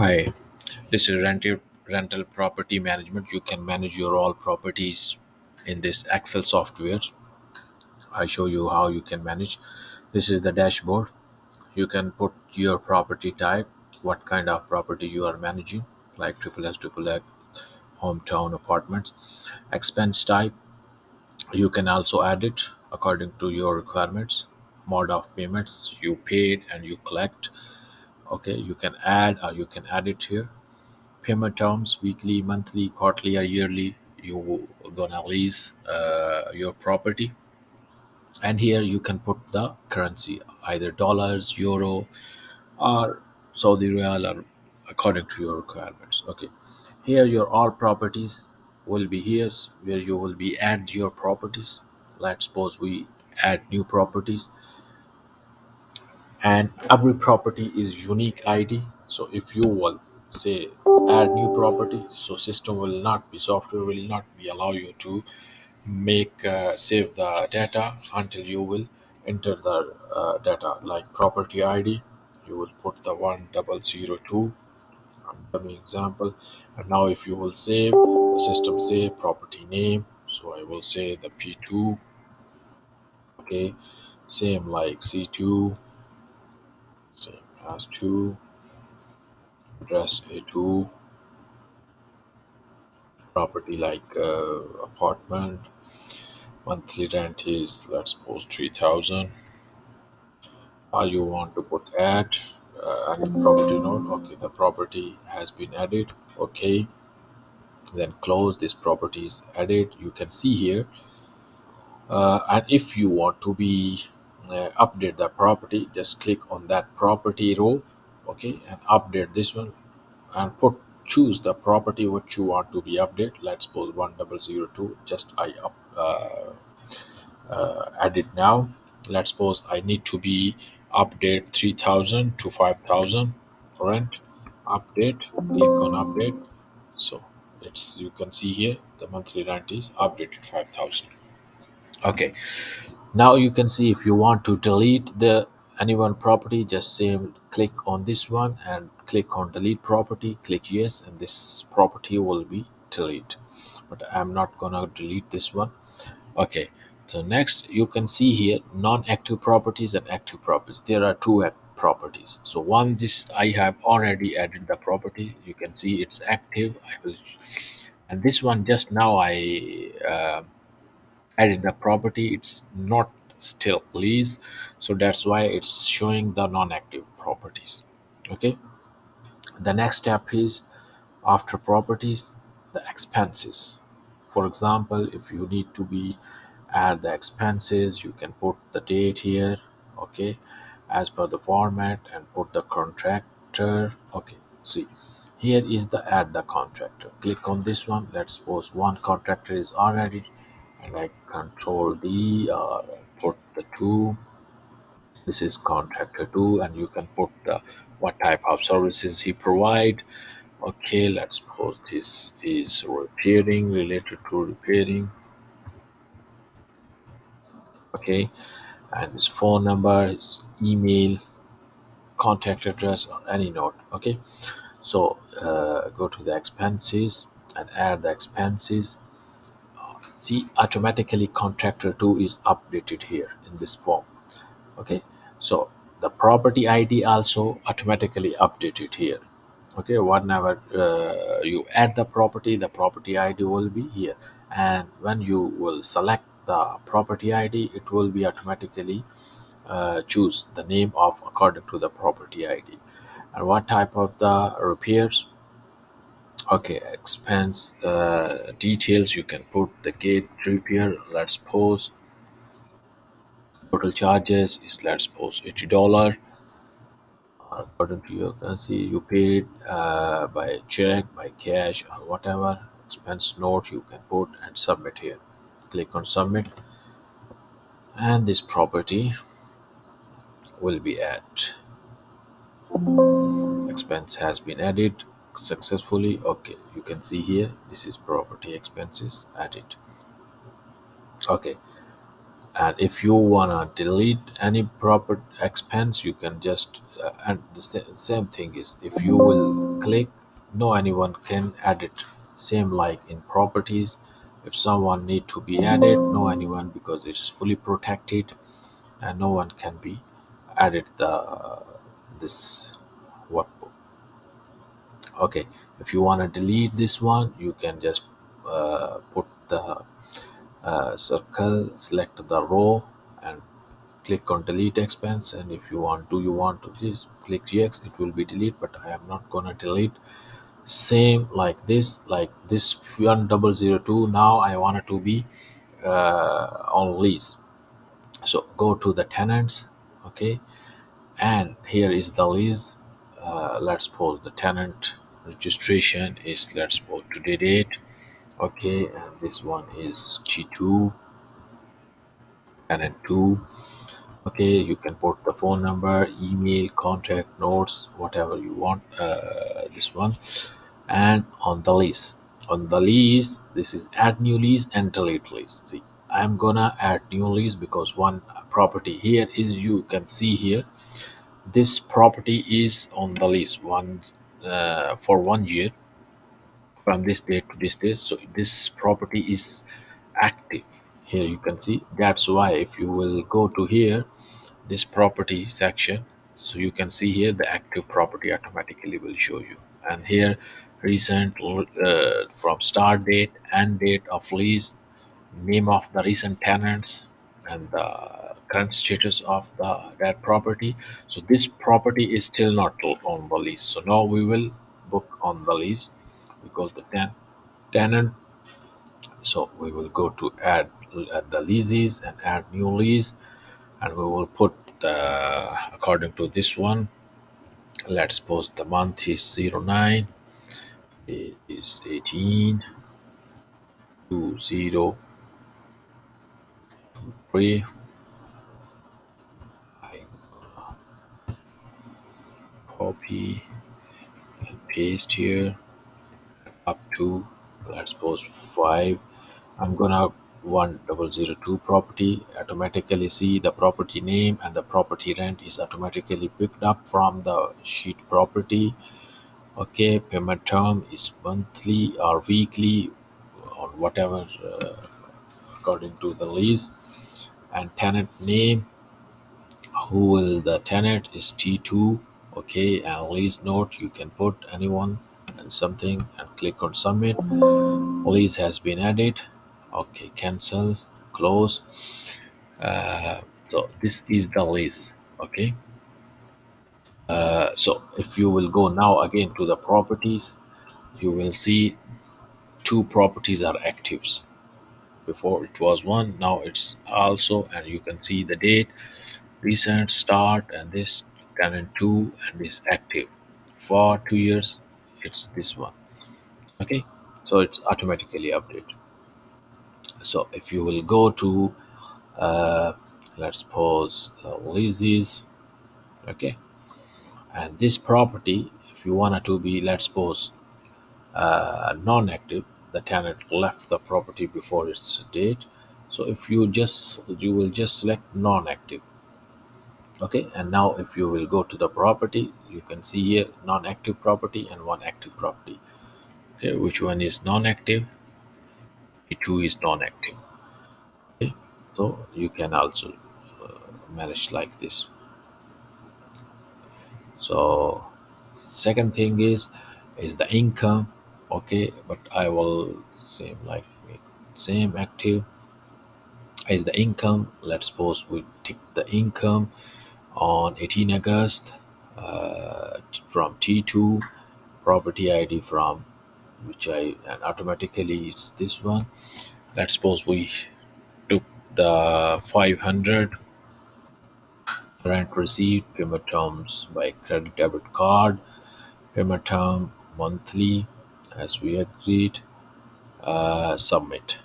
Hi, this is rental property management. You can manage your all properties in this Excel software. I show you how you can manage. This is the dashboard. You can put your property type, what kind of property you are managing, like triple S, triple X, hometown apartments. Expense type, you can also add it according to your requirements. Mode of payments, you paid and you collect. Okay, you can add or you can add it here. Payment terms, weekly, monthly, quarterly, or yearly. You gonna lease your property, and here you can put the currency, either dollars, euro, or Saudi Real, or according to your requirements. Okay, here your all properties will be here, where you will be add your properties. Let's suppose we add new properties, and every property is unique id. So if you will say add new property, so system will not be, software will not be allow you to make save the data until you will enter the data, like property id. You will put the 1002. I'm giving example. And now if you will save, the system say property name, so I will say the p2. Okay, same like c2, same as 2, address A2, property like apartment, monthly rent is, let's suppose, 3,000. You want to put add and the property node. Okay, the property has been added. Okay, then close. This property is added. You can see here, and if you want to be update the property, just click on that property row. Okay, and update this one, and put choose the property which you want to be updated. Let's suppose 1002. Just I up add it now. Let's suppose I need to be update 3,000 to 5,000 rent. Update. Click on update. So it's, you can see here the monthly rent is updated 5,000. Okay, now you can see if you want to delete the any one property, just say click on this one and click on delete property, click yes, and this property will be delete. But I'm not gonna delete this one. Okay, so next you can see here non-active properties and active properties. There are two properties. So one, this I have already added the property. You can see it's active. I will, and this one just now I added the property. It's not still lease, so that's why it's showing the non-active properties. Okay, the next step is, after properties, the expenses. For example, if you need to be add the expenses, you can put the date here. Okay, as per the format, and put the contractor. Okay, see, here is the add the contractor. Click on this one. Let's suppose one contractor is already, and I control D, put the two. This is contractor 2, and you can put the what type of services he provide. Okay, let's suppose this is repairing, related to repairing. Okay, and his phone number, his email, contact address, or any note. Okay, so go to the expenses and add the expenses. See, automatically contractor 2 is updated here in this form. Okay, so the property id also automatically updated here. Okay, whenever you add the property id will be here, and when you will select the property id, it will be automatically choose the name of according to the property id. And what type of the repairs? Okay, expense details, you can put the gate repair. Let's suppose total charges is, let's suppose, $80. According to your currency, you paid by check, by cash, or whatever expense note you can put and submit here. Click on submit, and this property will be added. Expense has been added successfully. Okay, you can see here this is property expenses added. Okay, And if you wanna delete any proper expense, you can just and the same thing is, if you will click, no anyone can edit. Same like in properties, if someone need to be added, no anyone, because it's fully protected and no one can be added the this workbook. Okay, if you want to delete this one, you can just put the circle, select the row, and click on delete expense. And if you want to just click yes, it will be delete, but I am not gonna delete. Same like this 1002. Now I want it to be on lease. So go to the tenants. Okay, and here is the lease. Let's suppose the tenant registration is, let's suppose today date. Okay, and this one is G2 tenant 2. Okay, you can put the phone number, email, contact, notes, whatever you want. This one, and on the lease, this is add new lease and delete lease. See, I'm gonna add new lease because one property here is, you can see here, this property is on the lease one for 1 year from this date to this date. So this property is active. Here you can see. That's why if you will go to here, this property section, so you can see here the active property automatically will show you. And here recent from start date, end date of lease, name of the recent tenants, and the current status of the that property. So this property is still not on the lease, so now we will book on the lease. We go to tenant, so we will go to add the leases and add new lease, and we will put according to this one. Let's suppose the month is 09, it is 18 to 03. I copy and paste here up to, let's suppose 5. I'm gonna 1002 property, automatically see the property name and the property rent is automatically picked up from the sheet property. Okay, payment term is monthly or weekly or whatever, according to the lease. And tenant name, who will the tenant is T2. Okay, and lease note, you can put anyone and something and click on submit. Lease has been added. Okay, cancel, close. So this is the lease. Okay, so if you will go now again to the properties, you will see two properties are actives. Before it was one, now it's also, and you can see the date, recent start, and this tenant 2, and this active for 2 years. It's this one. Okay, so it's automatically updated. So if you will go to uh, let's suppose leases. Okay, and this property, if you want it to be, let's suppose non-active, the tenant left the property before its date. So if you will just select non-active. Okay, and now if you will go to the property, you can see here non-active property and one active property. Okay, which one is non-active? Two is non-active. Okay, so you can also manage like this. So second thing is the income. Okay, but I will same like same active is the income. Let's suppose we tick the income on 18 August from T2, property ID from which I, and automatically it's this one. Let's suppose we took the 500 rent received, payment terms by credit debit card, payment term monthly as we agreed, submit.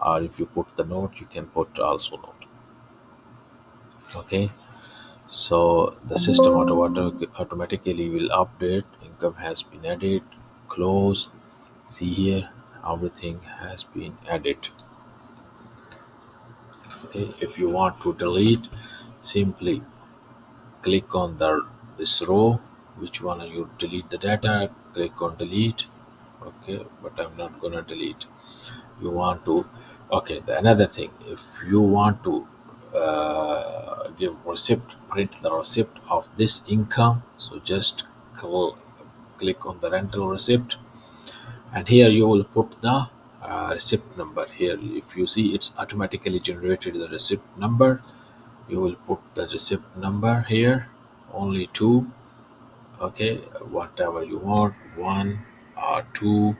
Or if you put the note, you can put also note. Okay, so the system automatically will update. Income has been added. Close. See here, everything has been added. Okay, if you want to delete, simply click on the this row, which one you delete the data, click on delete. Okay, but I'm not gonna delete. You want to, okay, the another thing, if you want to give receipt, print the receipt of this income, so just click on the rental receipt, and here you will put the receipt number. Here if you see, it's automatically generated the receipt number. You will put the receipt number here, only two. Okay, whatever you want, one or two.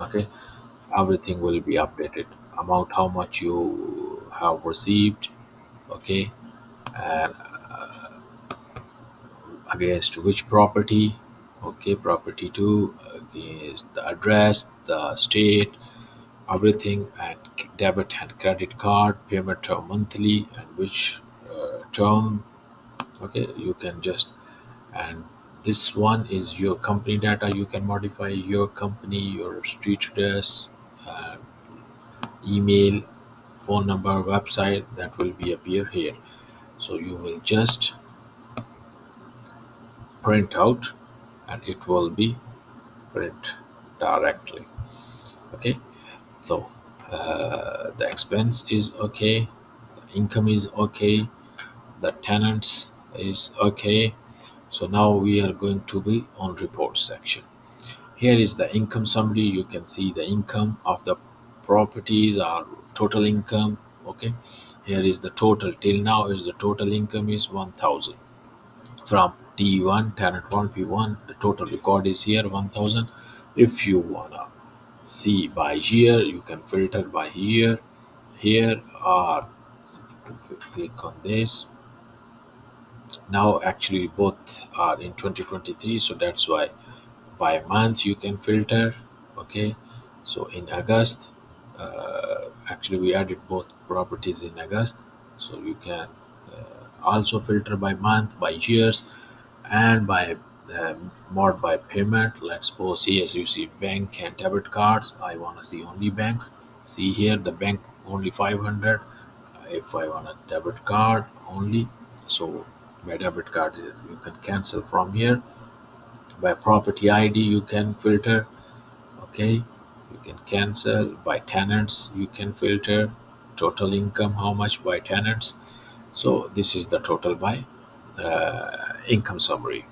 Okay, everything will be updated, amount how much you have received. Okay, and against which property. Okay, property 2, against the address, the state, everything, and debit and credit card, payment term monthly, and which term. Okay, you can just, and this one is your company data. You can modify your company, your street address, uh, email, phone number, website, that will be appear here. So you will just print out, and it will be print directly. Okay, so the expense is okay, the income is okay, the tenants is okay. So now we are going to be on report section. Here is the income summary. You can see the income of the properties or total income. Okay, here is the total till now is the total income is 1000 from T1 tenant 1 P1. The total record is here 1000. If you wanna see by year, you can filter by year here, or click on this. Now actually both are in 2023, so that's why by month you can filter. Okay, so in August, actually we added both properties in August, so you can also filter by month, by years, and by mode by payment. Let's suppose here you see bank and debit cards. I want to see only banks. See here the bank only 500. If I want a debit card only, so by debit card you can cancel from here. By property ID you can filter. Okay, you can cancel. By tenants you can filter. Total income how much by tenants. So this is the total by income summary.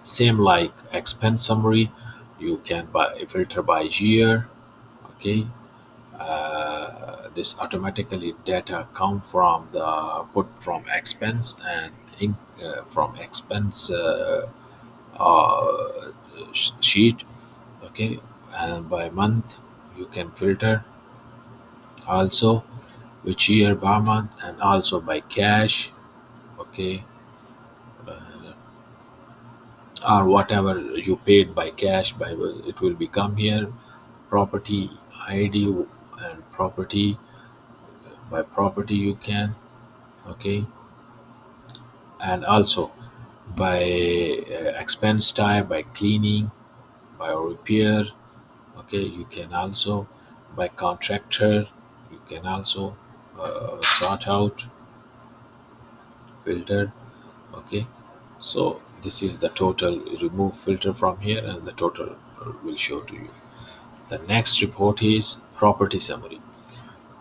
Same like expense summary, you can filter by year. Okay, this automatically data count from the put from expense and from expense uh, sheet. Okay, and by month you can filter also which year by month, and also by cash. Okay, or whatever you paid by cash, by it will become here. Property ID and property, by property you can. Okay, and also by expense type, by cleaning, by repair. Okay, you can also by contractor, you can also sort out, filter. Okay, so this is the total. Remove filter from here and the total will show to you. The next report is property summary.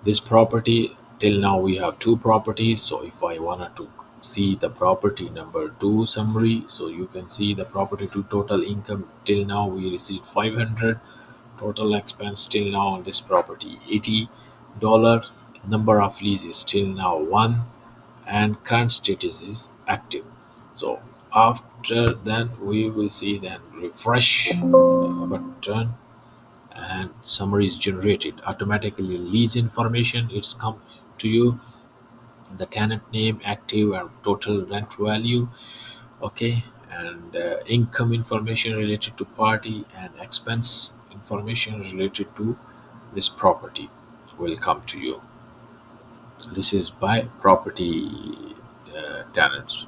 This property, till now we have two properties. So if I wanted to see the property number 2 summary, so you can see the property to total income. Till now we received 500. Total expense till now on this property $80. Number of leases till now 1, and current status is active. So after then we will see, then refresh button, and summary is generated automatically. Lease information, it's come to you, the tenant name, active and total rent value. Okay, and income information related to party, and expense information related to this property will come to you. This is by property tenants.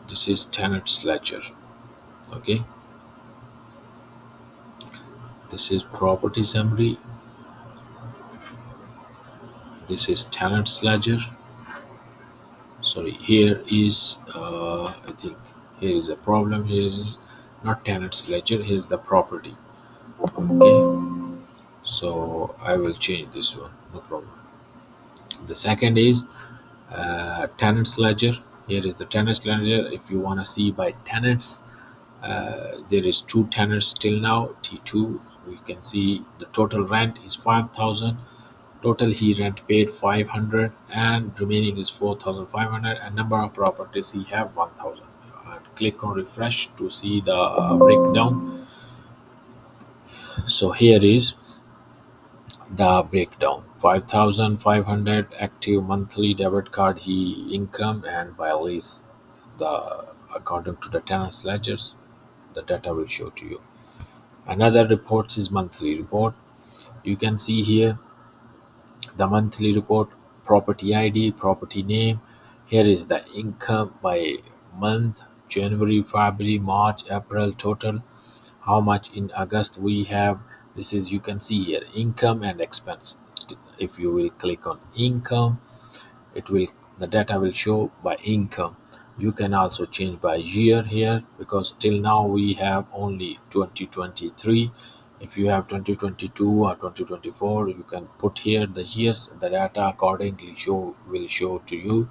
This is tenants ledger. Okay, this is property summary. This is tenant's ledger. Sorry, here is I think here is a problem. Here is not tenant's ledger. Here is the property. Okay, so I will change this one. No problem. The second is tenants ledger. Here is the tenants ledger. If you want to see by tenants, there is two tenants till now, T2. We can see the total rent is 5,000. Total he rent paid 500 and remaining is 4,500, and number of properties he have 1,000. And click on refresh to see the breakdown. So here is the breakdown: 5,500 active monthly debit card he income and by lease. The according to the tenant's ledgers, the data will show to you. Another report is monthly report. You can see here the monthly report, property ID, property name. Here is the income by month: January, February, March, April total. How much in August we have. This is, you can see here, income and expense. If you will click on income, it will, the data will show by income. You can also change by year here, because till now we have only 2023. If you have 2022 or 2024, you can put here the years. The data accordingly will show to you.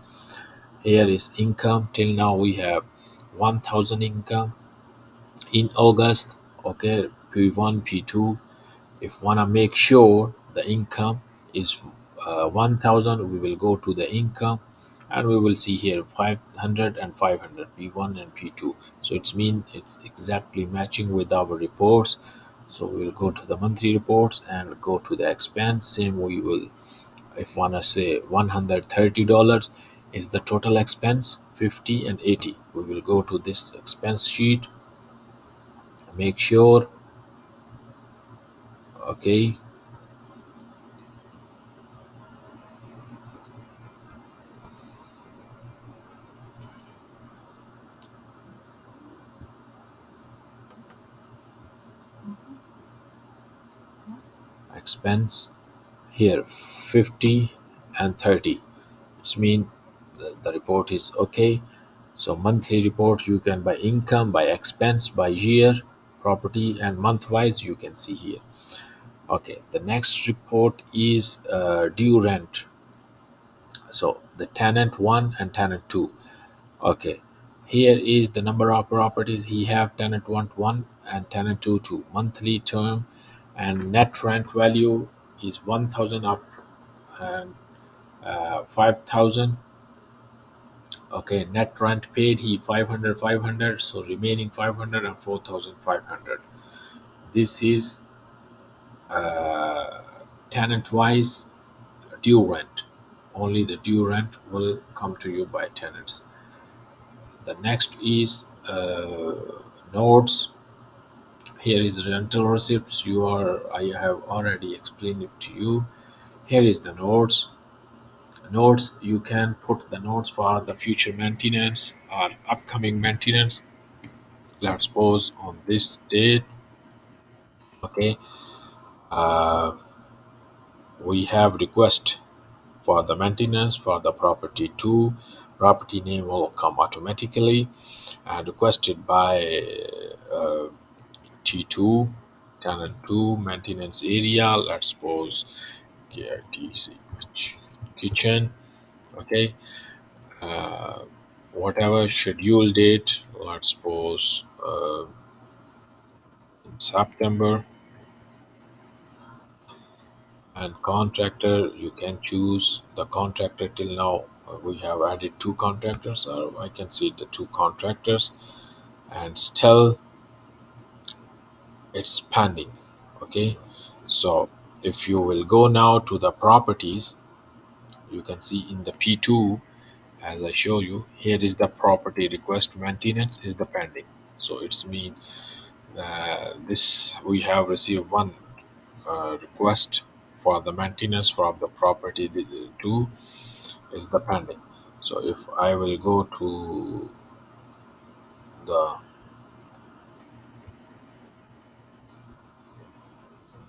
Here is income. Till now we have 1,000 income in August. Okay, P1, P2. If wanna make sure the income is 1,000, we will go to the income and we will see here 500 and 500, P1 and P2. So it's mean it's exactly matching with our reports. So we will go to the monthly reports and go to the expense. Same we will, if wanna say $130 is the total expense, 50 and 80. We will go to this expense sheet, make sure. Okay, expense here 50 and 30. It's mean the report is okay. So monthly report you can by income, by expense, by year, property, and month wise you can see here. Okay, the next report is due rent. So the tenant 1 and tenant 2. Okay, here is the number of properties he have: tenant 1 and tenant 2. Monthly term and net rent value is 1,000 up and 5,000. Okay, net rent paid he 500, 500. So remaining 500 and 4,500. This is uh, tenant wise due rent. Only the due rent will come to you by tenants. The next is notes. Here is rental receipts. I have already explained it to you. Here is the notes. Notes, you can put the notes for the future maintenance or upcoming maintenance. Let's suppose on this date. Okay, uh, we have request for the maintenance for the property 2. Property name will come automatically and requested by uh, T2, tenant 2, maintenance area. Let's suppose, yeah, DC kitchen. Okay, uh, whatever schedule date. Let's suppose in September. And contractor, you can choose the contractor. Till now we have added two contractors, or I can see the two contractors, and still it's pending. Okay, so if you will go now to the properties, you can see in the P2, as I show you here, is the property request maintenance is the pending. So it's mean this we have received one request for the maintenance from the property 2 is the pending. So if I will go to the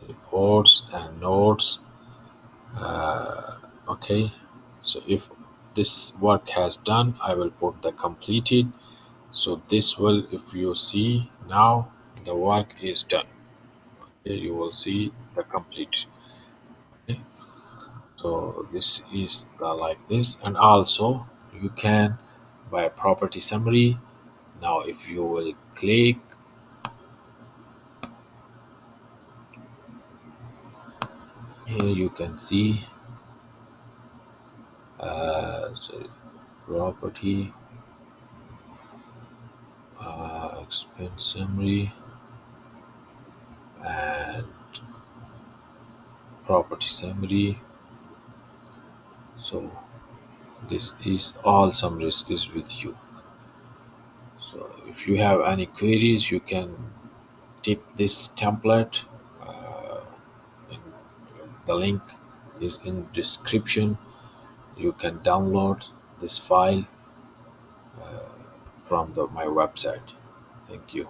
reports and notes, Okay, so if this work has done, I will put the completed. So this will, if you see now, the work is done. Here you will see the complete. Okay, so this is the like this, and also you can buy property summary. Now if you will click here, you can see sorry, property expense summary and property summary. So this is all summaries is with you. So if you have any queries, you can take this template. uh, in, the link is in description. You can download this file from my website. Thank you.